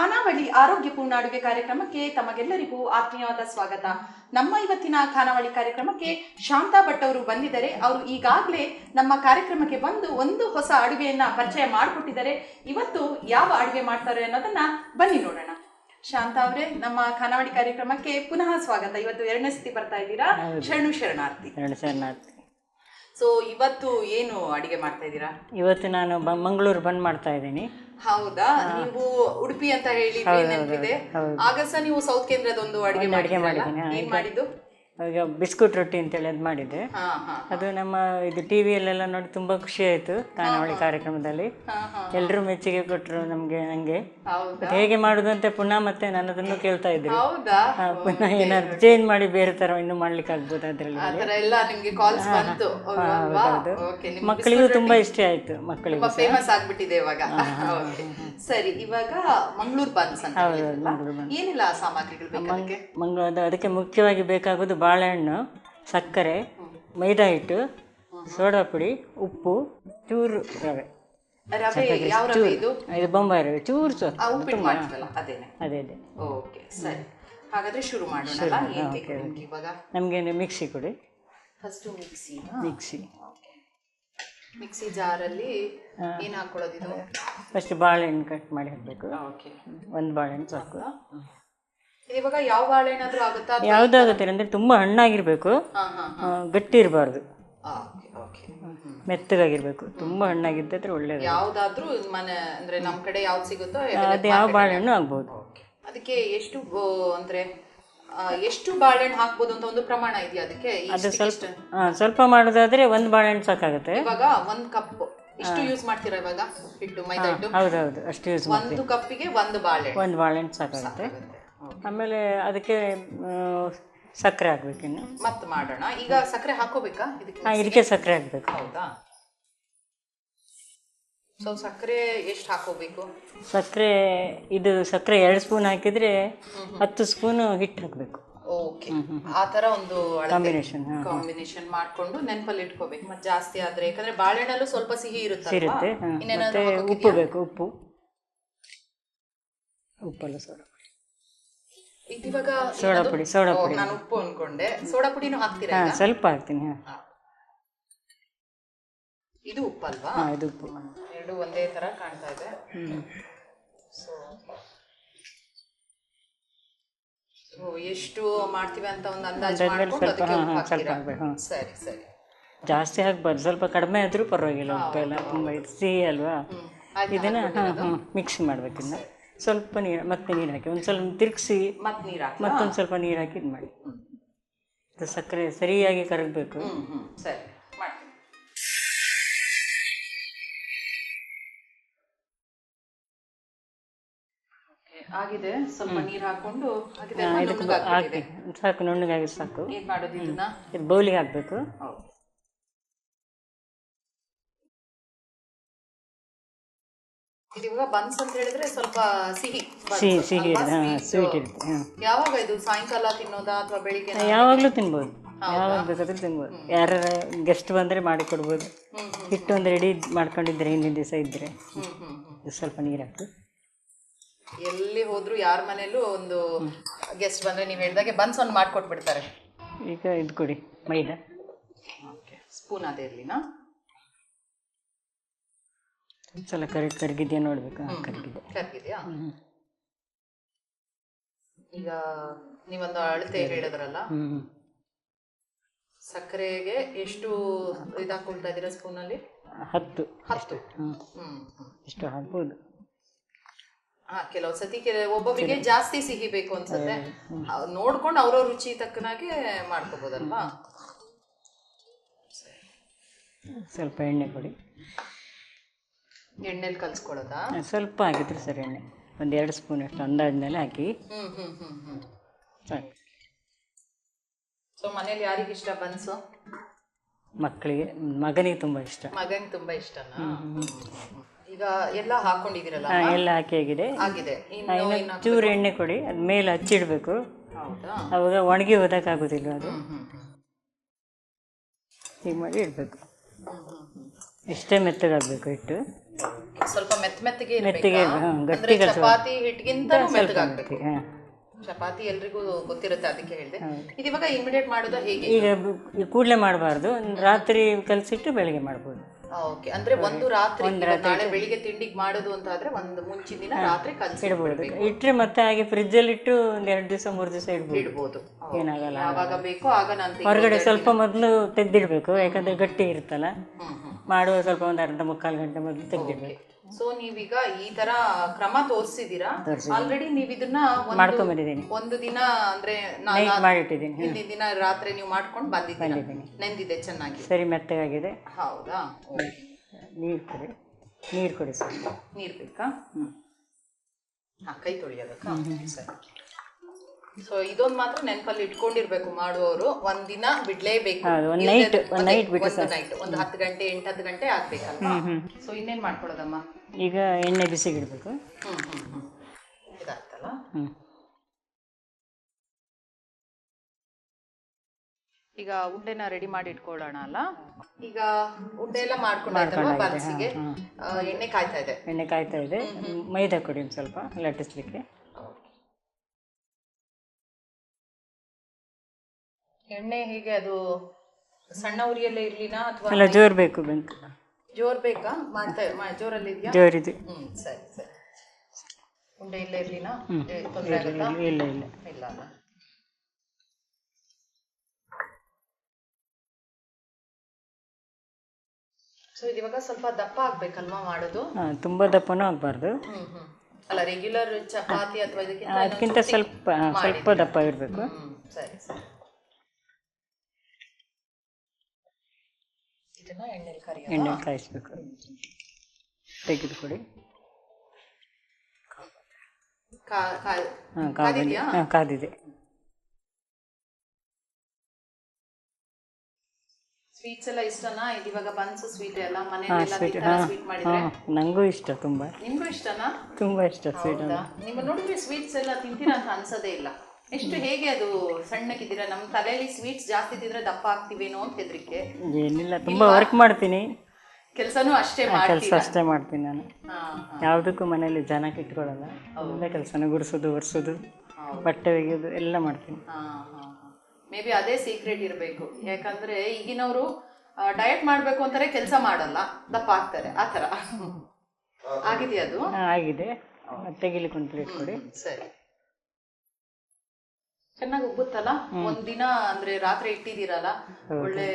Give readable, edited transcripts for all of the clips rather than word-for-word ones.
ಖಾನಾವಳಿ ಆರೋಗ್ಯಪೂರ್ಣ ಅಡುಗೆ ಕಾರ್ಯಕ್ರಮಕ್ಕೆ ತಮಗೆಲ್ಲರಿಗೂ ಆತ್ಮೀಯವಾದ ಸ್ವಾಗತ. ನಮ್ಮ ಇವತ್ತಿನ ಖಾನಾವಳಿ ಕಾರ್ಯಕ್ರಮಕ್ಕೆ ಶಾಂತಾ ಭಟ್ ಅವರು ಬಂದಿದ್ದಾರೆ. ಅವರು ಈಗಾಗಲೇ ನಮ್ಮ ಕಾರ್ಯಕ್ರಮಕ್ಕೆ ಬಂದು ಒಂದು ಹೊಸ ಅಡುಗೆಯನ್ನ ಪರಿಚಯ ಮಾಡಿಕೊಟ್ಟಿದ್ದಾರೆ. ಇವತ್ತು ಯಾವ ಅಡುಗೆ ಮಾಡ್ತಾರೆ ಅನ್ನೋದನ್ನ ಬನ್ನಿ ನೋಡೋಣ. ಶಾಂತಾ ಅವರೇ, ನಮ್ಮ ಖಾನಾವಳಿ ಕಾರ್ಯಕ್ರಮಕ್ಕೆ ಪುನಃ ಸ್ವಾಗತ. ಇವತ್ತು 2ನೇ ಸತಿ ಬರ್ತಾ ಇದ್ದೀರಾ. ಶರಣಾರ್ಥಿ. ಸೊ ಇವತ್ತು ಏನು ಅಡಿಗೆ ಮಾಡ್ತಾ ಇದ್ದೀರಾ? ಇವತ್ತು ನಾನು ಮಂಗಳೂರು ಬಂದ್ ಮಾಡ್ತಾ ಇದ್ದೀನಿ. ಹೌದಾ? ನೀವು ಉಡುಪಿ ಅಂತ ಹೇಳಿ ನೆನಪಿದೆ. ಆಗ ಸಹ ನೀವು ಸೌತ್ ಕೇಂದ್ರದ ಒಂದು ಅಡಿಗೆ ಮಾಡಿದ್ದೀನಿ. ಏನ್ ಮಾಡಿದ್ದು? ಈಗ ಬಿಸ್ಕುಟ್ ರೊಟ್ಟಿ ಅಂತೇಳಿ ಅದು ಮಾಡಿದ್ದೆ. ಅದು ನಮ್ಮ ಇದು ಟಿವಿಯಲ್ಲೆಲ್ಲ ನೋಡಿ ತುಂಬಾ ಖುಷಿ ಆಯ್ತು. ಖಾನಾವಳಿ ಕಾರ್ಯಕ್ರಮದಲ್ಲಿ ಎಲ್ಲರೂ ಮೆಚ್ಚುಗೆ ಕೊಟ್ಟರು ನಂಗೆ. ಹೇಗೆ ಮಾಡುದು ಅಂತ ಪುನಃ ಮತ್ತೆ ನಾನು ಅದನ್ನು ಕೇಳ್ತಾ ಇದ್ರು. ಪುನಃ ಏನಾದ್ರು ಚೇಂಜ್ ಮಾಡಿ ಬೇರೆ ತರ ಇನ್ನು ಮಾಡ್ಲಿಕ್ಕೆ ಆಗ್ಬೋದು ಅದ್ರಲ್ಲಿ. ಮಕ್ಕಳಿಗೂ ತುಂಬಾ ಇಷ್ಟ ಆಯ್ತು. ಮಕ್ಕಳಿಗೂ ಫೇಮಸ್ ಆಗ್ಬಿಟ್ಟಿದೆ ಇವಾಗ. ಸರಿ, ಇವಾಗ ಮಂಗಳೂರು ಬನ್ಸ್ ಅಂತ ಏನಿಲ್ಲ ಸಾಮಗ್ರಿಗಳು ಅದಕ್ಕೆ ಮುಖ್ಯವಾಗಿ ಬೇಕಾಗೋದು ಬಾಳೆಹಣ್ಣು, ಸಕ್ಕರೆ, ಮೈದಾ ಹಿಟ್ಟು, ಸೋಡಾ ಪುಡಿ, ಉಪ್ಪು, ಚೂರು ರವೆ. ಇದು ಬೊಂಬಾಯಿ ರವೆ ಚೂರು ಅದೇ ಸರಿ, ಹಾಗಾದ್ರೆ ಶುರು ಮಾಡೋಣ. ನಮ್ಗೆ ಮಿಕ್ಸಿ ಕೊಡಿ. ಫಸ್ಟ್ ಮಿಕ್ಸಿ ಜಾರಲ್ಲಿ ಏನು ಹಾಕೊಳ್ಳೋದು? ಇದು ಫಸ್ಟ್ ಬಾಳೆಹಣ್ಣು ಕಟ್ ಮಾಡಿ ಹಾಕಬೇಕು. ಒಂದು ಬಾಳೆಹಣ್ಣು ಸಾಕು. ಇವಾಗ ಯಾವ ಬಾಳೆಹಣ್ಣಾದ್ರೂ ಆಗುತ್ತಾ? ಯಾವ್ದಾಗುತ್ತೆ ಅಂದ್ರೆ ತುಂಬಾ ಹಣ್ಣಾಗಿರ್ಬೇಕು, ಗಟ್ಟಿ ಇರಬಾರ್ದು, ಮೆತ್ತಗಾಗಿರ್ಬೇಕು. ತುಂಬಾ ಹಣ್ಣಾಗಿದ್ದರೆ ಒಳ್ಳೇದು. ಯಾವ್ದಾದ್ರೂ ಮನೆ ಅಂದ್ರೆ ನಮ್ ಕಡೆ ಯಾವ್ದು ಸಿಗುತ್ತೋ ಅದು ಯಾವ ಬಾಳೆಹಣ್ಣು ಆಗ್ಬೋದು. ಅದಕ್ಕೆ ಎಷ್ಟು ಅಂದ್ರೆ ಎಷ್ಟು ಬಾಳೆಹಣ್ಣು ಹಾಕ್ಬೋದು ಅಂತ ಒಂದು ಪ್ರಮಾಣ ಇದೆಯಾ ಅದಕ್ಕೆ? ಅದು ಸ್ವಲ್ಪ ಮಾಡೋದಾದ್ರೆ ಒಂದು ಬಾಳೆಹಣ್ಣು ಸಾಕಾಗುತ್ತೆ. ಇವಾಗ 1 ಕಪ್ ಇಷ್ಟು ಯೂಸ್ ಮಾಡ್ತೀರಾ ಇವಾಗ ಹಿಟ್ಟು, ಮೈದಾ ಹಿಟ್ಟು? ಹೌದೌದು, ಅಷ್ಟು ಯೂಸ್ ಮಾಡ್ತೀವಿ. 1 ಕಪ್ಪಿಗೆ 1 ಬಾಳೆಹಣ್ಣು ಸಾಕಾಗುತ್ತೆ. ಆಮೇಲೆ ಅದಕ್ಕೆ ಸಕ್ಕರೆ ಹಾಕ್ಬೇಕು. ಇನ್ನು ಮತ್ತೆ ಮಾಡೋಣ. ಈಗ ಸಕ್ಕರೆ ಹಾಕೋಬೇಕಾ ಇದಕ್ಕೆ? ಸಕ್ಕರೆ ಹಾಕ್ಬೇಕು. ಹೌದಾ? ಸೊ ಸಕ್ಕರೆ ಎಷ್ಟು ಹಾಕೋಬೇಕು? ಸಕ್ಕರೆ 2 ಸ್ಪೂನ್ ಹಾಕಿದ್ರೆ 10 ಸ್ಪೂನ್ ಹಿಟ್ಟು ಹಾಕಬೇಕು. ಓಕೆ, ಆ ತರ ಒಂದು ಕಾಂಬಿನೇಷನ್ ಮಾಡ್ಕೊಂಡು ನೆನಪಲ್ಲಿ ಇಟ್ಕೋಬೇಕು. ಮತ್ತೆ ಜಾಸ್ತಿ ಆದ್ರೆ, ಯಾಕಂದ್ರೆ ಬಾಳೆಹಣ್ಣಲ್ಲೂ ಸ್ವಲ್ಪ ಸಿಹಿ ಇರುತ್ತೆ. ಮತ್ತೆ ಉಪ್ಪು ಬೇಕು. ಉಪ್ಪಲ್ಲ ಸೋಡಾ ಇವಾಗ ಸೋಡಾ ಪುಡಿ. ನಾನು ಉಪ್ಪು ಅನ್ಕೊಂಡೆ. ಸೋಡಾ ಪುಡಿನೂ ಹಾಕ್ತೀರಾ? ಸ್ವಲ್ಪ ಹಾಕ್ತೀನಿ. ಇದು ಉಪ್ಪಲ್ವಾ? ಇದು ಉಪ್ಪು. ಎರಡು ಒಂದೇ ತರ ಕಾಣ್ತಾ ಇದೆ. ಸೊ ಎಷ್ಟು ಮಾಡ್ತೀವಿ ಅಂತ ಒಂದು ಅಂದಾಜು ಮಾಡ್ಕೊಂಡು ಅದಕ್ಕೆ ಉಪ್ಪು ಹಾಕ್ತೀರಾ? ಸರಿ ಸರಿ. ಜಾಸ್ತಿ ಹಾಕ್ಬಾರ್ದು, ಸ್ವಲ್ಪ ಕಡಿಮೆ ಆದ್ರೂ ಪರವಾಗಿಲ್ಲ. ಉಪ್ಪೆಲ್ಲ ತುಂಬಾ ಸಿಹಿ ಅಲ್ವಾ. ಇದನ್ನ ಮಿಕ್ಸ್ ಮಾಡ್ಬೇಕಿನ್ನ ಸ್ವಲ್ಪ ನೀರು, ಮತ್ತೆ ನೀರು ಹಾಕಿ ಒಂದು ಸ್ವಲ್ಪ ತಿರುಗಿಸಿ ಮತ್ತೊಂದು ಸ್ವಲ್ಪ ನೀರು ಹಾಕಿ ಇದು ಮಾಡಿ. ಸಕ್ಕರೆ ಸರಿಯಾಗಿ ಕರಗಬೇಕು. ಸರಿ, ಆಗಿದೆ. ಸ್ವಲ್ಪ ನೀರು ಹಾಕೊಂಡು ಹಾಕಿ ಸಾಕು, ನುಣ್ಣಗಾಗಿ ಸಾಕು. ಏನ್ ಮಾಡೋದು ಇದನ್ನ? ಇದು ಬೌಲಿಗೆ ಹಾಕ್ಬೇಕು. ಇವಾಗ ಬನ್ಸ್ ಅಂತ ಹೇಳಿದ್ರೆ ಸ್ವಲ್ಪ ಸಿಹಿ ಸ್ವೀಟ್ ಇರುತ್ತೆ. ಯಾವಾಗ ಇದು ಸಾಯಂಕಾಲ ತಿನ್ನೋದಾ ಅಥವಾ ಬೆಳಿಗ್ಗೆ? ಯಾವಾಗಲೂ ತಿನ್ಬೋದು, ಯಾವಾಗ ಬೇಕಾದ್ರೂ ತಿನ್ಬೋದು. ಯಾರ ಗೆಸ್ಟ್ ಬಂದರೆ ಮಾಡಿ ಕೊಡ್ಬೋದು. ಹಿಟ್ಟು ಒಂದು ರೆಡಿ ಮಾಡ್ಕೊಂಡಿದ್ರೆ ಹಿಂದಿನ ದಿವಸ ಇದ್ದರೆ ಸ್ವಲ್ಪ ನೀರು ಹಾಕಿ. ಎಲ್ಲಿ ಹೋದ್ರು ಯಾರ ಮನೇಲೂ ಒಂದು ಗೆಸ್ಟ್ ಬಂದರೆ ನೀವು ಹೇಳಿದಾಗೆ ಬನ್ಸ್ ಒಂದು ಮಾಡಿಕೊಟ್ಬಿಡ್ತಾರೆ. ಈಗ ಇದು ಕೊಡಿ, ಮೈದಾ. ಸ್ಪೂನ್ ಅದೇ ಇರಲಿನಾ? ಸಲ ಕರಗಿದೆಯಾ ನೋಡ್ಬೇಕು. ಕರಗಿದೆಯಾ? ಈಗ ನೀವೊಂದು ಅಳತೆ ಹೇಳಿದ್ರಲ್ಲ, ಸಕ್ಕರೆಗೆ ಎಷ್ಟು ಇದು ಹಾಕೊಳ್ತಾ ಇದ್ದೀರಾ ಸ್ಪೂನಲ್ಲಿ? 10. ಇಷ್ಟು ಹಾಕ್ಬೋದು. ಕೆಲವು ಸತಿ ಒಬ್ಬೊಬ್ಬರಿಗೆ ಜಾಸ್ತಿ ಸಿಹಿ ಬೇಕು ಅನ್ಸುತ್ತೆ. ನೋಡ್ಕೊಂಡು ಅವ್ರವ್ರ ರುಚಿ ತಕ್ಕನಾಗೆ ಮಾಡ್ಕೋಬೋದಲ್ವಾ? ಸ್ವಲ್ಪ ಎಣ್ಣೆ ಕೊಡಿ. ಎಣ್ಣೆಲಿ ಕಲ್ಸ್ಕೊಳ್ಳೋದಾ? ಸ್ವಲ್ಪ ಹಾಕಿದ್ರೆ ಸರಿ. ಎಣ್ಣೆ ಒಂದು 2 ಸ್ಪೂನ್ ಅಷ್ಟು ಅಂದಾಜ್ಮೇಲೆ ಹಾಕಿ ಸಾಕು. ಸೊ ಮನೇಲಿ ಯಾರಿಗೆ ಇಷ್ಟ ಬನ್ಸು? ಮಕ್ಕಳಿಗೆ, ಮಗನಿಗೆ ತುಂಬಾ ಇಷ್ಟ. ಮಗನಿಗೆ ತುಂಬಾ ಇಷ್ಟನಾ? ಈಗ ಎಲ್ಲ ಹಾಕೊಂಡಿದ್ದೀರಲ್ಲ? ಎಲ್ಲ ಹಾಕಿ ಆಗಿದೆ. ಇನ್ನು ಚೂರು ಎಣ್ಣೆ ಕೊಡಿ, ಅದ್ ಮೇಲೆ ಹಚ್ಚಿಡ್ಬೇಕು. ಅವಾಗ ಒಣಗಿ ಹೋದಕ್ಕಾಗೋದಿಲ್ಲ. ಅದು ಹೀಗೆ ಮಾಡಿ ಇಡಬೇಕು. ಇಷ್ಟೇ ಮೆತ್ತಗಾಗಬೇಕು ಹಿಟ್ಟು. ಸ್ವಲ್ಪ ಮೆತ್ತಗೆ ಮೆತ್ತಗೆ ಇರ್ಬೇಕಾ? ಅಂದ್ರೆ ಚಪಾತಿ ಹಿಟ್ಟಿಗಿಂತ ಮೆತ್ತಗಾಗ್ಬೇಕು. ಚಪಾತಿ ಎಲ್ರಿಗೂ ಗೊತ್ತಿರುತ್ತೆ, ಅದಕ್ಕೆ ಹೇಳಿದೆ. ಇದು ಇವಾಗ ಇಮಿಡಿಯೇಟ್ ಮಾಡೋದು ಹೇಗೆ? ಈಗ ಕೂಡಲೇ ಮಾಡಬಾರ್ದು, ರಾತ್ರಿ ಕಲಸಿಟ್ಟು ಬೆಳಿಗ್ಗೆ ಮಾಡ್ಬೋದು. ಓಕೆ, ಅಂದ್ರೆ ಒಂದು ರಾತ್ರಿ ನಾಳೆ ಬೆಳಿಗ್ಗೆ ತಿಂಡಿಗೆ ಮಾಡೋದು ಅಂತ ಆದ್ರೆ ಒಂದು ಮುಂಚಿನ ದಿನ ರಾತ್ರಿ ಕಲಸಿ ಇಡ್ಬೋದು. ಇಟ್ಟರೆ ಮತ್ತೆ ಹಾಗೆ ಫ್ರಿಜ್ಜಲ್ಲಿ ಇಟ್ಟು ಒಂದು 2 ದಿವಸ 3 ದಿವಸ ಇಡ್ಬೋದು. ಏನಾಗಲ್ಲ. ಯಾವಾಗ ಬೇಕೋ ಆಗ ನಾನು ಹೊರಗಡೆ ಸ್ವಲ್ಪ ಮೊದಲು ತೆಗೆದಿಡ್ಬೇಕು, ಯಾಕಂದ್ರೆ ಗಟ್ಟಿ ಇರುತ್ತಲ್ಲ. ಮಾಡುವ ಸ್ವಲ್ಪ ಒಂದು ಅರ್ಧ ಮುಕ್ಕಾಲು ಗಂಟೆ ಮೊದಲು ತೆಗೆದಿಡ್ಬೇಕು. ಸೊ ನೀವೀಗ ಈ ತರ ಕ್ರಮ ತೋರಿಸಿದೀರಾ ಆಲ್ರೆಡಿ. ನೀವು ಇದನ್ನ ಮಾಡ್ಕೊಂಡ್ಬಂದಿದ್ದೀನಿ. ಒಂದು ದಿನ ಅಂದ್ರೆ ಮಾಡಿಟ್ಟಿದ್ದೀನಿ. ಹಿಂದಿನ ದಿನ ರಾತ್ರಿ ನೀವು ಮಾಡ್ಕೊಂಡು ಬಂದಿದ್ದೀನಿ. ನೆಂದಿದೆ ಚೆನ್ನಾಗಿ, ಸರಿ ಮೆತ್ತಗಾಗಿದೆ. ಹೌದಾ? ನೀರು ಕೊಡಿ ಸರ್. ನೀರು ಬೇಕಾ? ಕೈ ತೊಳಿಯೋದಕ್ಕ? ಸರಿ. ಸೊ ಇದೊಂದು ಮಾತ್ರ ನೆನಪಲ್ಲಿ ಇಟ್ಕೊಂಡಿರ್ಬೇಕು ಮಾಡುವವರು, ಒಂದಿನ ಬಿಡ್ಲೇಬೇಕು. ನೈಟ್ ಒಂದು 10 ಗಂಟೆ 8-10 ಗಂಟೆ ಆಗ್ಬೇಕಲ್ವಾ? ಸೊ ಇನ್ನೇನ್ ಮಾಡ್ಕೊಳ್ಳೋದಮ್ಮ? ಈಗ ಎಣ್ಣೆ ಬಿಸಿಗಿಡ್ಬೇಕು. ಇದಾಗ್ತಲ್ಲ. ಈಗ ಉಂಡೆನ ರೆಡಿ ಮಾಡಿ ಇಟ್ಕೊಳ್ಳೋಣ ಅಲ್ಲ. ಈಗ ಉಂಡೆ ಎಲ್ಲ ಮಾಡ್ಕೊಂಡಾಯ್ತಲ್ವಾ? ಬನ್ಸಿಗೆ ಎಣ್ಣೆ ಕಾಯ್ತಾ ಇದೆ. ಮೈದಾ ಕೊಡಿ ಒಂದು ಸ್ವಲ್ಪ ಲಟ್ಟಿಸ್ಲಿಕ್ಕೆ. ಎಣ್ಣೆ ಹೇಗೆ ಅದು ಸಣ್ಣ ಉರಿಯಲ್ಲೇ ಇರ್ಲಿನಾ ಅಥವಾ? ಅಲ್ಲ, ಜೋರ್ ಬೇಕು. ಬೆಂಕು ಜೋರ್ ಬೇಕಾ? ಜೋರಲ್ಲಿ ಇದೆಯಾ? ಜೋರಿದೆ. ಸರಿ. ಉಂಡೆ ಇಲ್ಲೇ ಇರ್ಲಿನಾ? ತೊಂದರೆ ಆಗುತ್ತಾ? ಇಲ್ಲ ಅಲ್ಲ. ಸೊ ಇದಿವಾಗ ಸ್ವಲ್ಪ ದಪ್ಪ ಆಗ್ಬೇಕಲ್ವಾ ಮಾಡೋದು? ತುಂಬಾ ದಪ್ಪನೂ ಆಗ್ಬಾರ್ದು. ಅಲ್ಲ, ರೆಗ್ಯುಲರ್ ಚಪಾತಿ ಅಥವಾ ಅದಕ್ಕಿಂತ ಸ್ವಲ್ಪ ದಪ್ಪ ಇರಬೇಕು. ಸರಿ. ಇದನ್ನ ಎಣ್ಣೆ ಕಾಯಿಸ್ಬೇಕು. ತೆಗೆದು ಕೊಡಿ. ಕಾದಿದೆ. ಸ್ವೀಟ್ಸ್ ಎಲ್ಲ ಇಷ್ಟನಾ? ಇವಾಗ ಬನ್ಸು ಸ್ವೀಟ್ ಎಲ್ಲ ಮನೆಯಲ್ಲ ಸ್ವೀಟ್ ಮಾಡಿದ್ರೆ? ನಂಗೂ ಇಷ್ಟ ತುಂಬಾ. ನಿಮ್ಗೂ ಇಷ್ಟನಾ? ತುಂಬಾ ಇಷ್ಟ ಸ್ವೀಟ್. ನಿಮ್ಮ ನೋಡಿದ್ರೆ ಸ್ವೀಟ್ಸ್ ಎಲ್ಲ ತಿಂತೀರಾ ಅಂತ ಅನ್ಸೋದೇ ಇಲ್ಲ. ಎಷ್ಟು ಹೇಗೆ ಅದು ಸಣ್ಣಕ್ಕಿದ್ದೀರಾ? ನಮ್ಮ ತಲೆಯಲ್ಲಿ ಸ್ವೀಟ್ಸ್ ಜಾಸ್ತಿ ತಿಂದ್ರೆ ದಪ್ಪ ಆಗ್ತೀವೇನೋ ಅಂತ ಹೆದರಿಕೆ. ಏನಿಲ್ಲ, ತುಂಬಾ ವರ್ಕ್ ಮಾಡ್ತೀನಿ. ಕೆಲಸನೂ ಅಷ್ಟೇ ಮಾಡ್ತೀನಿ ನಾನು. ಯಾವುದಕ್ಕೂ ಮನೇಲಿ ಜನಕ್ಕೆ ಇಟ್ಕೊಳ್ಳಲ್ಲ. ಎಲ್ಲ ಕೆಲಸನ ಗುಡಿಸೋದು, ಒರೆಸೋದು, ಬಟ್ಟೆ ಒಗೆಯೋದು ಎಲ್ಲ ಮಾಡ್ತೀನಿ. ಮೇ ಬಿ ಅದೇ ಸೀಕ್ರೆಟ್ ಇರಬೇಕು. ಯಾಕಂದ್ರೆ ಈಗಿನವರು ಡಯಟ್ ಮಾಡ್ಬೇಕು ಅಂತಾರೆ, ಕೆಲಸ ಮಾಡಲ್ಲ, ದಪ್ಪ ಆಗ್ತಾರೆ. ಆ ಥರ ಆಗಿದೆಯಾ ಅದು? ಆಗಿದೆ. ತೆಗಿಲಿಕ್ಕೆ ಒಂದು ಪ್ಲೇಟ್ ಕೊಡಿ. ಸರಿ. ಚೆನ್ನಾಗಿ ಉಬ್ಬುತ್ತಲ್ಲ? ಒಂದಿನ ಅಂದ್ರೆ ರಾತ್ರಿ ಇಟ್ಟಿದ್ದೀರಲ್ಲ, ಒಳ್ಳೆ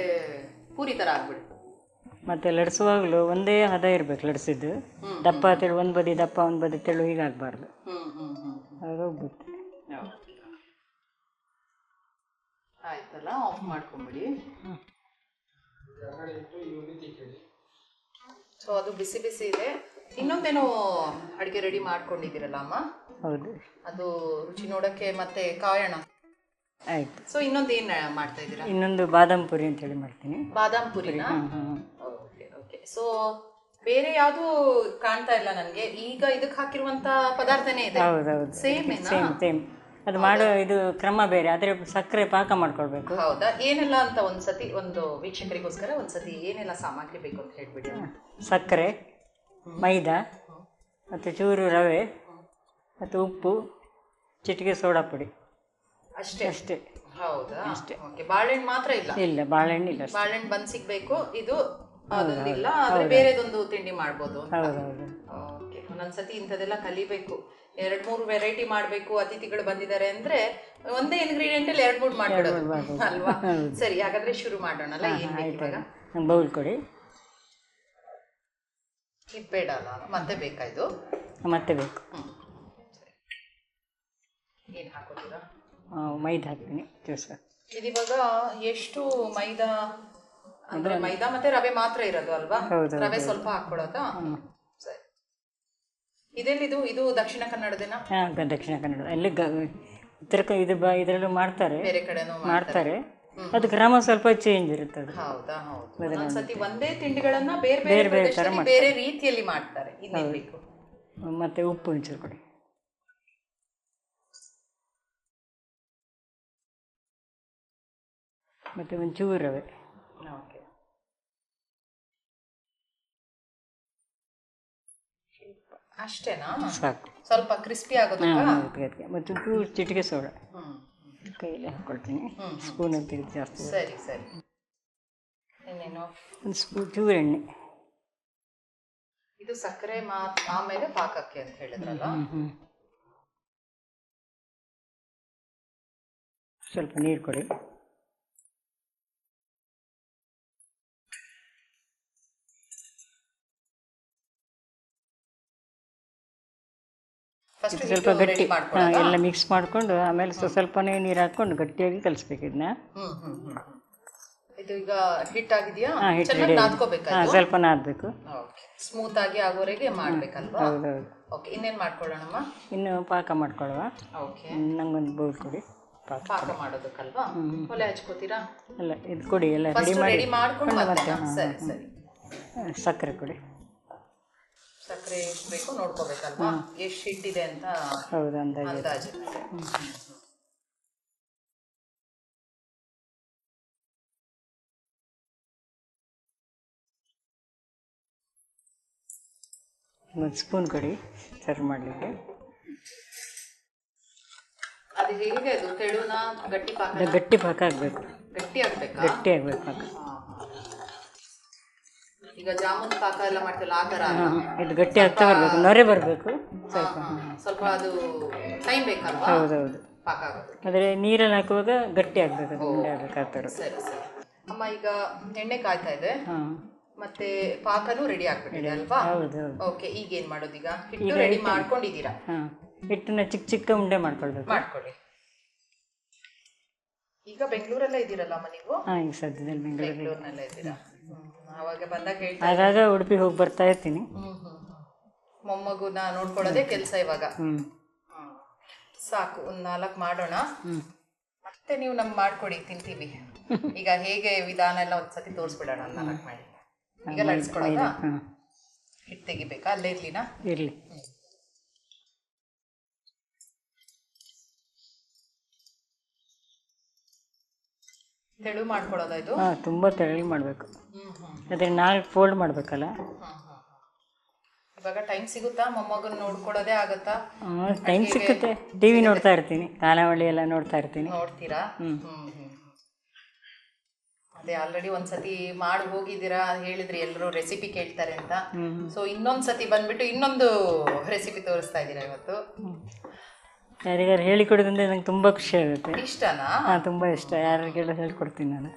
ಪೂರಿ ತರ ಆಗ್ಬಿಡು. ಮತ್ತೆ ಲಡ್ಸುವಾಗಲೂ ಒಂದೇ ಹದ ಇರ್ಬೇಕು. ಲಡ್ಸಿದ್ದು ದಪ್ಪ ತೆಳು, ಒಂದು ಬದಿ ದಪ್ಪ ಒಂದು ಬದಿ ತೆಳು ಹೀಗಾಗಬಾರ್ದು. ಆಗ ಉಬ್ಬುತ್ತೆ. ಆಯ್ತಲ್ಲ, ಆಫ್ ಮಾಡ್ಕೊಂಬಿಡಿ. ಸೊ ಅದು ಬಿಸಿ ಬಿಸಿ ಇದೆ. ಇನ್ನೊಂದೇನು ಅಡುಗೆ ರೆಡಿ ಮಾಡ್ಕೊಂಡಿದ್ದೀರಲ್ಲ ಅಮ್ಮ? ಹೌದು. ಅದು ರುಚಿ ನೋಡಕ್ಕೆ ಮತ್ತೆ ಕಾಯೋಣ. ಆಯ್ತು. ಸೊ ಇನ್ನೊಂದೇನು ಮಾಡ್ತಾ ಇದ್ದೀರಾ? ಇನ್ನೊಂದು ಬಾದಾಮ್ ಪುರಿ ಅಂತ ಹೇಳಿ ಮಾಡ್ತೀನಿ. ಬಾದಾಮ್ ಪುರಿನಾ? ಓಕೆ. ಸೊ ಬೇರೆ ಯಾವುದು ಕಾಣ್ತಾ ಇಲ್ಲ ನನಗೆ. ಈಗ ಇದಕ್ಕೆ ಹಾಕಿರುವಂತ ಪದಾರ್ಥನೇ ಇದೆ. ಹೌದೌದು, ಸೇಮ್. ಅದು ಮಾಡೋ ಇದು ಕ್ರಮ ಬೇರೆ, ಆದ್ರೆ ಸಕ್ಕರೆ ಪಾಕ ಮಾಡ್ಕೊಳ್ಬೇಕು. ಹೌದಾ? ಏನೆಲ್ಲ ಅಂತ ಒಂದ್ಸತಿ ಒಂದು ವೀಕ್ಷಕರಿಗೋಸ್ಕರ ಒಂದ್ಸತಿ ಏನೆಲ್ಲ ಸಾಮಗ್ರಿ ಬೇಕು ಅಂತ ಹೇಳ್ಬಿಡಿ. ಸಕ್ಕರೆ, ಮೈದಾ, ಮತ್ತು ಚೂರು ರವೆ, ಮತ್ತು ಉಪ್ಪು, ಚಿಟಿಕೆ ಸೋಡಾ ಪುಡಿ, ಅಷ್ಟೇ. ಹೌದಾ? ಅಷ್ಟೇ. ಬಾಳೆಹಣ್ಣು ಮಾತ್ರ ಇಲ್ಲ? ಇಲ್ಲ, ಬಾಳೆಹಣ್ಣು ಇಲ್ಲ. ಬಾಳೆಹಣ್ಣು ಬಂದು ಸಿಗ್ಬೇಕು. ಇದು ಅದೊಂದಿಲ್ಲ, ಆದ್ರೆ ಬೇರೆದೊಂದು ತಿಂಡಿ ಮಾಡ್ಬೋದು. ಓಕೆ. ಒಂದೊಂದ್ಸತಿ ಇಂಥದೆಲ್ಲ ಕಲಿಬೇಕು. 2-3 ವೆರೈಟಿ ಮಾಡಬೇಕು. ಅತಿಥಿಗಳು ಬಂದಿದ್ದಾರೆ ಅಂದ್ರೆ ಒಂದೇ ಇಂಗ್ರೀಡಿಯೆಂಟ್ ಅಲ್ಲಿ 2-3 ಮಾಡ್ಬಿಡೋದು ಅಲ್ವಾ? ಸರಿ, ಹಾಗಾದ್ರೆ ಶುರು ಮಾಡೋಣಲ್ಲ. ಏನ್ ಬೇಕು ಇವಾಗ? ಬೌಲ್ ಕೊಡಿ. ಇದು ಬೇಡ ಅಲ್ಲ, ಮತ್ತೆ ಬೇಕಾ ಇದು? ಮತ್ತೆ ಬೇಕು. ಏನು ಹಾಕೋತೀರಾ? ಮೈದಾ ಹಾಕ್ತೀನಿ. ಇದಿವಾಗ ಎಷ್ಟು ಮೈದಾ? ಅಂದ್ರೆ ಮೈದಾ ಮತ್ತೆ ರವೆ ಮಾತ್ರ ಇರೋದು ಅಲ್ವಾ? ರವೆ ಸ್ವಲ್ಪ ಹಾಕೊಳ್ಳೋದಾ? ಸರಿ. ಇದೆಲ್ಲಿದು? ಇದು ದಕ್ಷಿಣ ಕನ್ನಡದೇನಾ? ದಕ್ಷಿಣ ಕನ್ನಡ. ಅಲ್ಲಿ ಇದರಲ್ಲೂ ಮಾಡ್ತಾರೆ, ಬೇರೆ ಕಡೆನೂ ಮಾಡ್ತಾರೆ. ಅದು ಕ್ರಮ ಸ್ವಲ್ಪ ಚೇಂಜ್ ಇರುತ್ತೆ. ಹೌದಾ? ಹೌದು. ಒಂದೊಂದ್ಸತಿ ಒಂದೇ ತಿಂಡಿಗಳನ್ನ ಬೇರೆ ಬೇರೆ ಬೇರೆ ರೀತಿಯಲ್ಲಿ ಮಾಡ್ತಾರೆ. ಇನ್ನೇನ್ ಬೇಕು? ಮತ್ತೆ ಉಪ್ಪು ಒಂಚೂರು ಕೊಡಿ. ಮತ್ತೆ ಒಂಚೂರು ರವೆ. ಓಕೆ. ಅಷ್ಟೇನಾ? ಸಾಕು. ಸ್ವಲ್ಪ ಕ್ರಿಸ್ಪಿ ಆಗೋದು. ಮತ್ತು ಚೂರು ಚಿಟಿಕೆ ಸೋಡಾ ಕೈಯಲ್ಲಿ ಹಾಕ್ಕೊಳ್ತೀನಿ. ಸ್ಪೂನಲ್ಲಿ ತೆಗೆದು ಜಾಸ್ತಿ. ಸರಿ ಸರಿ. ಇನ್ನೇನು? ಒಂದು ಸ್ಪೂನ್ ಚೂರು ಎಣ್ಣೆ. ಇದು ಸಕ್ಕರೆ ಆಮೇಲೆ ಪಾಕಕ್ಕೆ ಅಂತ ಹೇಳಿದ್ರಲ್ಲ. ಸ್ವಲ್ಪ ನೀರು ಕೊಡಿ. ಸ್ವಲ್ಪ ಗಟ್ಟಿ ಎಲ್ಲ ಮಿಕ್ಸ್ ಮಾಡಿಕೊಂಡು ಆಮೇಲೆ ಸ್ವಲ್ಪನೇ ನೀರು ಹಾಕ್ಕೊಂಡು ಗಟ್ಟಿಯಾಗಿ ಕಲಿಸ್ಬೇಕು ಇದನ್ನ. ಇದು ಈಗ ಹಿಟ್ಟಾಗಿದೆಯಾ? ಸ್ವಲ್ಪ ನಾದಬೇಕು. ಸ್ಮೂತ್ ಆಗಿ ಆಗೋವರೆಗೆ ಮಾಡ್ಬೇಕಲ್ವಾ? ಹೌದೌದು. ಓಕೆ, ಇನ್ನೇನು ಮಾಡ್ಕೊಳ್ಳೋಣಮ್ಮ? ಇನ್ನು ಪಾಕ ಮಾಡ್ಕೊಳ್ಳುವ. ಓಕೆ, ನಂಗೊಂದು ಬೌಲ್ ಕೊಡಿ. ಪಾಕ ಮಾಡೋದಕ್ಕಲ್ವಾ? ಒಲೆ ಹಚ್ಕೋತೀರಾ? ಅಲ್ಲ, ಇದು ಕೊಡಿ, ಎಲ್ಲ ರೆಡಿ ಮಾಡ್ಕೊಂಡು ಮತ್ತೆ. ಸರಿ ಸರಿ. ಸಕ್ಕರೆ ಕೊಡಿ. ಸಕ್ಕರೆ ಎಷ್ಟು ಬೇಕು ನೋಡ್ಕೋಬೇಕಲ್ವಾ? ಎಷ್ಟು ಹಿಟ್ಟಿದೆ ಅಂತ. ಹೌದು, ಅಂದಾಜು. ಒಂದು ಸ್ಪೂನ್ ಕೊಡಿ ಸರ್ವ್ ಮಾಡಲಿಕ್ಕೆ. ಅದು ಹೇಗೆ? ಅದು ತೆಳುನ ಗಟ್ಟಿ ಪಾಕ? ಗಟ್ಟಿ ಪಾಕ ಆಗಬೇಕು. ಗಟ್ಟಿ ಆಗಬೇಕಾ? ಗಟ್ಟಿ ಆಗಬೇಕು ಪಾಕ. ಈಗ ಜಾಮೂನ್ ಪಾಕ ಎಲ್ಲ ಮಾಡ್ತಿಲ್ಲ ಆ ಥರ? ಇದು ಗಟ್ಟಿ ಆಗ್ತಾ ಬರಬೇಕು, ನೊರೆ ಬರಬೇಕು ಸ್ವಲ್ಪ. ಸ್ವಲ್ಪ ಅದು ಟೈಮ್ ಬೇಕಲ್ವಾ? ಹೌದೌದು, ಪಾಕ ಆಗೋದು. ಆದರೆ ನೀರಲ್ಲಿ ಹಾಕುವಾಗ ಗಟ್ಟಿ ಆಗಬೇಕು, ಉಂಡೆ ಆಗಬೇಕು ಆ ಥರ. ಸರಿ ಸರಿ. ಅಮ್ಮ, ಈಗ ಎಣ್ಣೆ ಕಾಯ್ತಾ ಇದೆ, ಮತ್ತೆ ಪಾಕನೂ ರೆಡಿ ಆಗ್ಬಿಟ್ಟಿದೆ ಅಲ್ವಾ? ಹೌದು. ಓಕೆ, ಈಗ ಏನು ಮಾಡೋದು? ಈಗ ಹಿಟ್ಟು ರೆಡಿ ಮಾಡ್ಕೊಂಡಿದ್ದೀರಾ? ಹಿಟ್ಟನ್ನ ಚಿಕ್ಕ ಚಿಕ್ಕ ಉಂಡೆ ಮಾಡ್ಕೊಳ್ಬೇಕು. ಮಾಡ್ಕೊಳ್ಳಿ. ಈಗ ಬೆಂಗಳೂರಲ್ಲೇ ಇದ್ದೀರಲ್ಲಮ್ಮ ನೀವು? ಈಗ ಸದ್ಯದಲ್ಲಿ ಬೆಂಗಳೂರಿನಲ್ಲೇ ಇದ್ದೀರಾ? ಅವಾಗ ಬಂದಾಗ ಹೇಳ್ತಾ ಆಗಾಗ ಉಡುಪಿ ಹೋಗಿ ಬರ್ತಾ ಇರ್ತೀನಿ. ಮೊಮ್ಮಗುನ ನೋಡ್ಕೊಳ್ಳೋದೇ ಕೆಲಸ ಇವಾಗ. ಸಾಕು, ಒಂದು 4 ಮಾಡೋಣ, ಮತ್ತೆ ನೀವು ನಮ್ಗೆ ಮಾಡ್ಕೊಡಿ, ತಿಂತೀವಿ. ಈಗ ಹೇಗೆ ವಿಧಾನ ಎಲ್ಲ ಒಂದ್ಸತಿ ತೋರಿಸ್ಬಿಡೋಣ. 4 ಮಾಡಿ. ಈಗ ಲಟ್ಸ್ಕೊಳ್ಳೋದ? ಹಿಟ್ಟು ತೆಗಿಬೇಕಾ? ಅಲ್ಲೇ ಇರ್ಲಿನಾ? ಇರಲಿ. ತೆಳು ಮಾಡ್ಕೊಳ್ಳೋದ ಇದು? ತುಂಬ ತೆಳು ಮಾಡಬೇಕು. ಅದೇ 4 ಫೋಲ್ಡ್ ಮಾಡಬೇಕಲ್ಲ. ಇವಾಗ ಟೈಮ್ ಸಿಗುತ್ತಾ? ಮೊಮ್ಮಗನ ನೋಡ್ಕೊಳ್ಳೋದೇ ಆಗುತ್ತಾ? ಟೈಮ್ ಸಿಕ್ಕುತ್ತೆ. ಟಿವಿ ನೋಡ್ತಾ ಇರ್ತೀನಿ, ಖಾನಾವಳಿ ಎಲ್ಲ ನೋಡ್ತಾ ಇರ್ತೀನಿ. ನೋಡ್ತೀರಾ? ಅದೇ ಆಲ್ರೆಡಿ ಒಂದ್ಸತಿ ಮಾಡಿ ಹೋಗಿದ್ದೀರಾ, ಹೇಳಿದ್ರಿ ಎಲ್ಲರೂ ರೆಸಿಪಿ ಕೇಳ್ತಾರೆ ಅಂತ. ಸೊ ಇನ್ನೊಂದ್ಸತಿ ಬಂದ್ಬಿಟ್ಟು ಇನ್ನೊಂದು ರೆಸಿಪಿ ತೋರಿಸ್ತಾ ಇದ್ದೀರಾ ಇವತ್ತು. ಯಾರಿಗಾರು ಹೇಳಿಕೊಡೋದಂದ್ರೆ ನಂಗೆ ತುಂಬ ಖುಷಿ ಆಗುತ್ತೆ. ಇಷ್ಟನಾ? ತುಂಬ ಇಷ್ಟ. ಯಾರಿಗೆಲ್ಲ ಹೇಳ್ಕೊಡ್ತೀನಿ ನಾನು.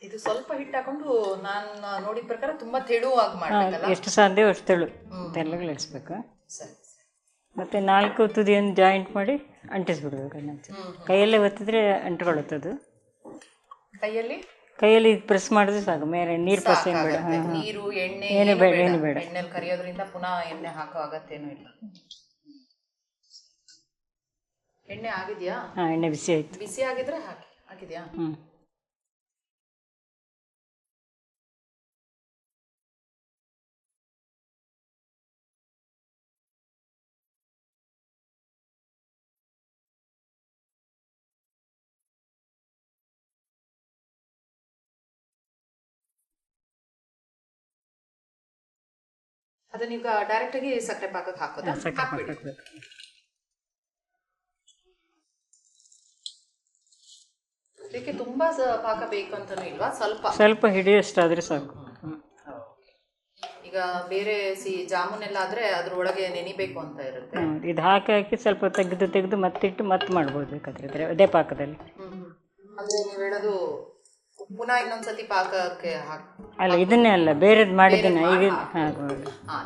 ಇದು ಸ್ವಲ್ಪ ಹಿಟ್ಟು ಹಾಕೊಂಡು ನಾನು ನೋಡಿದ ಪ್ರಕಾರ ತುಂಬಾ ತೆಳುವಾಗಿ ಮಾಡಬೇಕಲ್ಲ? ಎಷ್ಟು ಸಾಧ್ಯ ಅಷ್ಟು ತೆಳು ತೆಳ್ಳಗೆ ಇಳಿಸ್ಬೇಕು. ಮತ್ತೆ 4 ತುದಿಯನ್ನು ಜಾಯಿಂಟ್ ಮಾಡಿ ಅಂಟಿಸ್ಬಿಡ್ಬೇಕು. ಕೈಯಲ್ಲೇ ಒತ್ತಿದ್ರೆ ಅಂಟ್ಕೊಳ್ಳುತ್ತದು. ಕೈಯಲ್ಲಿ ಪ್ರೆಸ್ ಮಾಡಿದ್ರೆ ಸಾಕು, ಮೇಲೆ ನೀರು ಪಸೆ ಬೇಡ. ನೀರು ಎಣ್ಣೆ ಏನು ಬೇಡ. ಎಣ್ಣೆಲಿ ಕರಿಯೋದ್ರಿಂದ ಪುನಃ ಎಣ್ಣೆ ಹಾಕೋ ಅಗತ್ಯನೂ ಇಲ್ಲ. ಎಣ್ಣೆ ಆಗಿದೆಯಾ? ಎಣ್ಣೆ ಬಿಸಿ ಆಯ್ತು. ಬಿಸಿ ಆಗಿದ್ರೆ ಹಾಕಿದ್ಯಾ? ಅದನ್ನ ಈಗ ಡೈರೆಕ್ಟ್ ಆಗಿ ಸಕ್ಕರೆ ಪಾಕಕ್ಕೆ ಹಾಕೋದಾ? ಇದಕ್ಕೆ ತುಂಬಾ ಪಾಕ ಬೇಕು ಅಂತಾನೂ ಇಲ್ವಾ? ಸ್ವಲ್ಪ ಹಿಡಿಯಷ್ಟಾದ್ರೆ ಸಾಕು. ಈಗ ಬೇರೆ ಜಾಮೂನ್ ಎಲ್ಲ ಆದ್ರೆ ಅದ್ರೊಳಗೆ ನೆನಿಬೇಕು ಅಂತ ಇರುತ್ತೆ. ಇದು ಹಾಕಿ ಸ್ವಲ್ಪ ತೆಗೆದು ಮತ್ತಿಟ್ಟು ಮತ್ತೆ ಮಾಡ್ಬೋದು ಬೇಕಾದ್ರೆ ಅದೇ ಪಾಕದಲ್ಲಿ. ಅಂದ್ರೆ ನೀವು ಹೇಳೋದು ಪುನಃ ಇನ್ನೊಂದ್ಸತಿ ಪಾಕಕ್ಕೆ ಅಲ್ಲ, ಇದನ್ನೇ ಅಲ್ಲ, ಬೇರೆದ್ ಮಾಡಿದ್ದೇನೆ ಈಗ.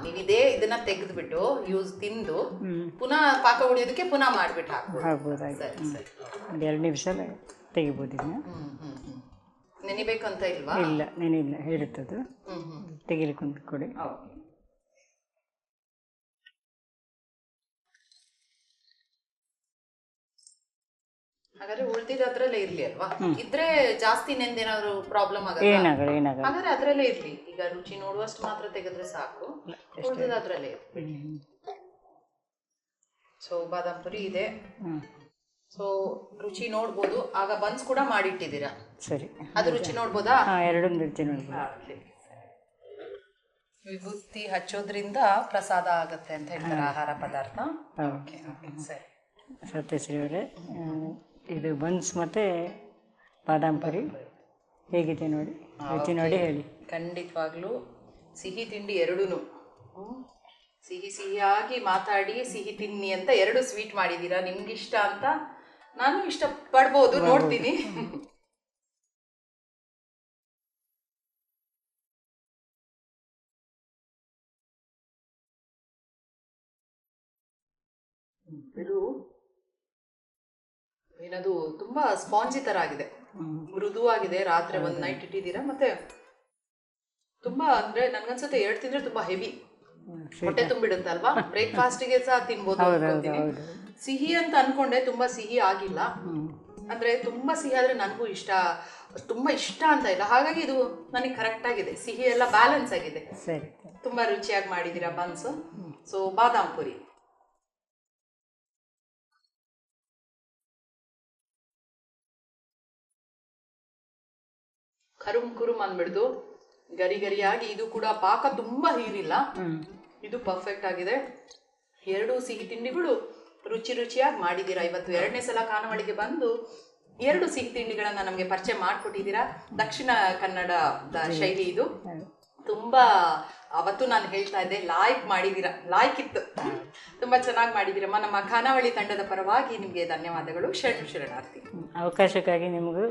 ನೀವಿದೇ ಇದನ್ನ ತೆಗೆದ್ಬಿಟ್ಟು ತಿಂದು ಪುನಃ ಪಾಕ ಉಳಿಯೋದಕ್ಕೆ ಪುನಃ ಮಾಡ್ಬಿಟ್ಟು ಹಾಕ್ಬೋದು. ಒಂದು 2 ನಿಮಿಷ ತೆಗಿಬೋದು. ಇದನ್ನ ನೆನಿಬೇಕಂತ ಇಲ್ವಾ? ಇಲ್ಲ, ನೆನಿಲ್ಲ, ಹೇಳುತ್ತದು. ತೆಗಿಲಿಕ್ಕೆ ಒಂದು ಕೊಡಿ. ಹಾಗಾದ್ರೆ ಉಳ್ದಿದ್ದು ಅದ್ರಲ್ಲೇ ಇರ್ಲಿ ಅಲ್ವಾ? ಇದ್ರೆ ಜಾಸ್ತಿ ನೆಂದೇನಾದ್ರು ಪ್ರಾಬ್ಲಮ್ ಆಗುತ್ತೆ? ಏನಾಗಲ್ಲ. ಹಾಗಾದ್ರೆ ಅದ್ರಲ್ಲೇ ಇರ್ಲಿ. ಈಗ ರುಚಿ ನೋಡುವಷ್ಟು ಮಾತ್ರ ತೆಗೆದ್ರೆ ಸಾಕು, ಉಳ್ದಿದ್ದು ಅದ್ರಲ್ಲೇ ಇರ್ಲಿ. ಸೊ ಬಾದಾಮ್ ಪುರಿ ಇದೆ. ಸೊ ರುಚಿ ನೋಡ್ಬೋದು. ಆಗ ಬನ್ಸ್ ಕೂಡ ಮಾಡಿಟ್ಟಿದ್ದೀರಾ? ಸರಿ, ಅದು ರುಚಿ ನೋಡ್ಬೋದಾ? 2 ರುಚಿ ನೋಡ್ಬೋದು. ವಿಭೂತಿ ಹಚ್ಚೋದ್ರಿಂದ ಪ್ರಸಾದ ಆಗತ್ತೆ ಅಂತ ಹೇಳ್ತಾರೆ ಆಹಾರ ಪದಾರ್ಥ. ಓಕೆ ಓಕೆ ಸರಿ. ಸತ್ಯಶ್ರೀ ಅವರೇ, ಇದು ಬನ್ಸ್ ಮತ್ತು ಬಾದಾಮ್ ಪುರಿ ಹೇಗಿದೆ ನೋಡಿ, ರುಚಿ ನೋಡಿ ಹೇಳಿ. ಖಂಡಿತವಾಗ್ಲೂ ಸಿಹಿ ತಿಂಡಿ ಎರಡೂ ಸಿಹಿಯಾಗಿ ಮಾತಾಡಿ ಸಿಹಿ ತಿನ್ನಿ ಅಂತ 2 ಸ್ವೀಟ್ ಮಾಡಿದ್ದೀರಾ. ನಿಮ್ಗಿಷ್ಟ ಅಂತ ನಾನು ಇಷ್ಟಪಡ್ಬೋದು, ನೋಡ್ತೀನಿ. ಇದು ಏನದು ತುಂಬಾ ಸ್ಪಾಂಜಿ ತರ ಆಗಿದೆ, ಮೃದುವಾಗಿದೆ. ರಾತ್ರಿ ಒಂದು ನೈಟ್ ಇಟ್ಟಿದ್ದೀರಾ. ಮತ್ತೆ ತುಂಬಾ ಅಂದ್ರೆ ನನ್ಗನ್ಸುತ್ತೆ 2 ತಿಂದ್ರೆ ತುಂಬಾ ಹೆವಿ, ಹೊಟ್ಟೆ ತುಂಬಿಡುತ್ತೆ ಅಲ್ವಾ. ಬ್ರೇಕ್ಫಾಸ್ಟ್ಗೆ ಸಹ ತಿನ್ಬೋದು ಅನ್ಕೊಂತೀನಿ. ಸಿಹಿ ಅಂತ ಅನ್ಕೊಂಡೆ, ತುಂಬಾ ಸಿಹಿ ಆಗಿಲ್ಲ. ಅಂದ್ರೆ ತುಂಬಾ ಸಿಹಿ ಆದ್ರೆ ನನಗೂ ತುಂಬಾ ಇಷ್ಟ ಅಂತ ಇಲ್ಲ. ಹಾಗಾಗಿ ಇದು ನನಗೆ ಕರೆಕ್ಟ್ ಆಗಿದೆ, ಸಿಹಿ ಎಲ್ಲ ಬ್ಯಾಲೆನ್ಸ್ ಆಗಿದೆ. ತುಂಬಾ ರುಚಿಯಾಗಿ ಮಾಡಿದೀರಾ ಬನ್ಸ್. ಸೊ ಬಾದಾಮ್ ಪುರಿ ಕುರುಮ್ ಅಂದ್ಬಿಡ್ದು ಗರಿ ಗರಿಯಾಗಿ. ಇದು ಕೂಡ ಪಾಕ ತುಂಬಾ ಹೀರಿಲ್ಲ, ಇದು ಪರ್ಫೆಕ್ಟ್ ಆಗಿದೆ. 2 ಸಿಹಿ ತಿಂಡಿಗಳು ರುಚಿಯಾಗಿ ಮಾಡಿದ್ದೀರಾ. ಇವತ್ತು 2ನೇ ಸಲ ಖಾನಾವಳಿಗೆ ಬಂದು 2 ಸಿಹಿ ತಿಂಡಿಗಳನ್ನ ನಮಗೆ ಪರಿಚಯ ಮಾಡಿಕೊಟ್ಟಿದ್ದೀರಾ. ದಕ್ಷಿಣ ಕನ್ನಡದ ಶೈಲಿ ಇದು. ತುಂಬಾ ಅವತ್ತು ನಾನು ಹೇಳ್ತಾ ಇದ್ದೆ, ಮಾಡಿದ್ದೀರಾ, ಲಾಯ್ಕಿತ್ತು. ತುಂಬಾ ಚೆನ್ನಾಗಿ ಮಾಡಿದ್ದೀರಮ್ಮ. ನಮ್ಮ ಖಾನಾವಳಿ ತಂಡದ ಪರವಾಗಿ ನಿಮಗೆ ಧನ್ಯವಾದಗಳು. ಶರಣಾರ್ಥಿ. ಅವಕಾಶಕ್ಕಾಗಿ ನಿಮಗೂ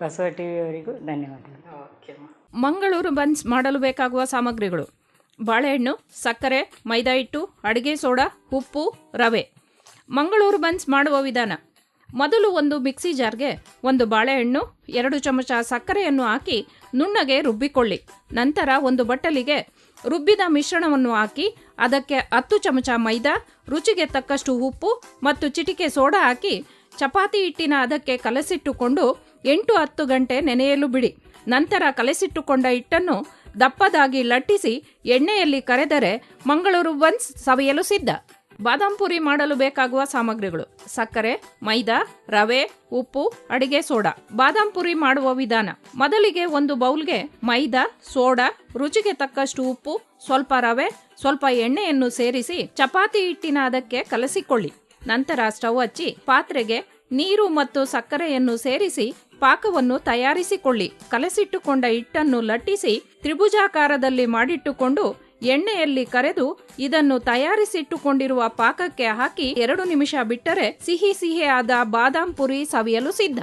ಬಸವ ಟಿವಿ ಅವರಿಗೂ ಧನ್ಯವಾದಗಳು. ಮಂಗಳೂರು ಬನ್ಸ್ ಮಾಡಲು ಬೇಕಾಗುವ ಸಾಮಗ್ರಿಗಳು: ಬಾಳೆಹಣ್ಣು, ಸಕ್ಕರೆ, ಮೈದಾ ಹಿಟ್ಟು, ಅಡಿಗೆ ಸೋಡಾ, ಉಪ್ಪು, ರವೆ. ಮಂಗಳೂರು ಬನ್ಸ್ ಮಾಡುವ ವಿಧಾನ: ಮೊದಲು ಒಂದು ಮಿಕ್ಸಿ ಜಾರ್ಗೆ 1 ಬಾಳೆಹಣ್ಣು, 2 ಚಮಚ ಸಕ್ಕರೆಯನ್ನು ಹಾಕಿ ನುಣ್ಣಗೆ ರುಬ್ಬಿಕೊಳ್ಳಿ. ನಂತರ ಒಂದು ಬಟ್ಟಲಿಗೆ ರುಬ್ಬಿದ ಮಿಶ್ರಣವನ್ನು ಹಾಕಿ ಅದಕ್ಕೆ 10 ಚಮಚ ಮೈದಾ, ರುಚಿಗೆ ತಕ್ಕಷ್ಟು ಉಪ್ಪು ಮತ್ತು ಚಿಟಿಕೆ ಸೋಡಾ ಹಾಕಿ ಚಪಾತಿ ಹಿಟ್ಟಿನ ಅದಕ್ಕೆ ಕಲಸಿಟ್ಟುಕೊಂಡು 8-10 ಗಂಟೆ ನೆನೆಯಲು ಬಿಡಿ. ನಂತರ ಕಲಸಿಟ್ಟುಕೊಂಡ ಹಿಟ್ಟನ್ನು ದಪ್ಪದಾಗಿ ಲಟ್ಟಿಸಿ ಎಣ್ಣೆಯಲ್ಲಿ ಕರೆದರೆ ಮಂಗಳೂರು ಬನ್ಸ್ ಸವಿಯಲು ಸಿದ್ಧ. ಬಾದಾಮ್ ಪುರಿ ಮಾಡಲು ಬೇಕಾಗುವ ಸಾಮಗ್ರಿಗಳು: ಸಕ್ಕರೆ, ಮೈದಾ, ರವೆ, ಉಪ್ಪು, ಅಡಿಗೆ ಸೋಡಾ. ಬಾದಾಮ್ ಪುರಿ ಮಾಡುವ ವಿಧಾನ: ಮೊದಲಿಗೆ ಒಂದು ಬೌಲ್ಗೆ ಮೈದಾ, ಸೋಡಾ, ರುಚಿಗೆ ತಕ್ಕಷ್ಟು ಉಪ್ಪು, ಸ್ವಲ್ಪ ರವೆ, ಸ್ವಲ್ಪ ಎಣ್ಣೆಯನ್ನು ಸೇರಿಸಿ ಚಪಾತಿ ಹಿಟ್ಟಿನ ಅದಕ್ಕೆ ಕಲಸಿಕೊಳ್ಳಿ. ನಂತರ ಸ್ಟವ್ ಹಚ್ಚಿ ಪಾತ್ರೆಗೆ ನೀರು ಮತ್ತು ಸಕ್ಕರೆಯನ್ನು ಸೇರಿಸಿ ಪಾಕವನ್ನು ತಯಾರಿಸಿಕೊಳ್ಳಿ. ಕಲಸಿಟ್ಟುಕೊಂಡ ಹಿಟ್ಟನ್ನು ಲಟ್ಟಿಸಿ ತ್ರಿಭುಜಾಕಾರದಲ್ಲಿ ಮಾಡಿಟ್ಟುಕೊಂಡು ಎಣ್ಣೆಯಲ್ಲಿ ಕರೆದು ಇದನ್ನು ತಯಾರಿಸಿಟ್ಟುಕೊಂಡಿರುವ ಪಾಕಕ್ಕೆ ಹಾಕಿ 2 ನಿಮಿಷ ಬಿಟ್ಟರೆ ಸಿಹಿಯಾದ ಬಾದಾಮ್ ಪುರಿ ಸವಿಯಲು ಸಿದ್ಧ.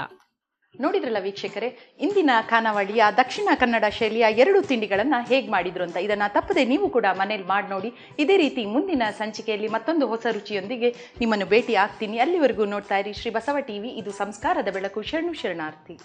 ನೋಡಿದ್ರಲ್ಲ ವೀಕ್ಷಕರೇ, ಇಂದಿನ ಖಾನಾವಳಿಯ ದಕ್ಷಿಣ ಕನ್ನಡ ಶೈಲಿಯ 2 ತಿಂಡಿಗಳನ್ನು ಹೇಗೆ ಮಾಡಿದ್ರು ಅಂತ. ಇದನ್ನು ತಪ್ಪದೆ ನೀವು ಕೂಡ ಮನೇಲಿ ಮಾಡಿ ನೋಡಿ. ಇದೇ ರೀತಿ ಮುಂದಿನ ಸಂಚಿಕೆಯಲ್ಲಿ ಮತ್ತೊಂದು ಹೊಸ ರುಚಿಯೊಂದಿಗೆ ನಿಮ್ಮನ್ನು ಭೇಟಿ ಆಗ್ತೀನಿ. ಅಲ್ಲಿವರೆಗೂ ನೋಡ್ತಾ ಇರಿ ಶ್ರೀ ಬಸವ ಟಿವಿ. ಇದು ಸಂಸ್ಕಾರದ ಬೆಳಕು. ಶರಣಾರ್ಥಿ.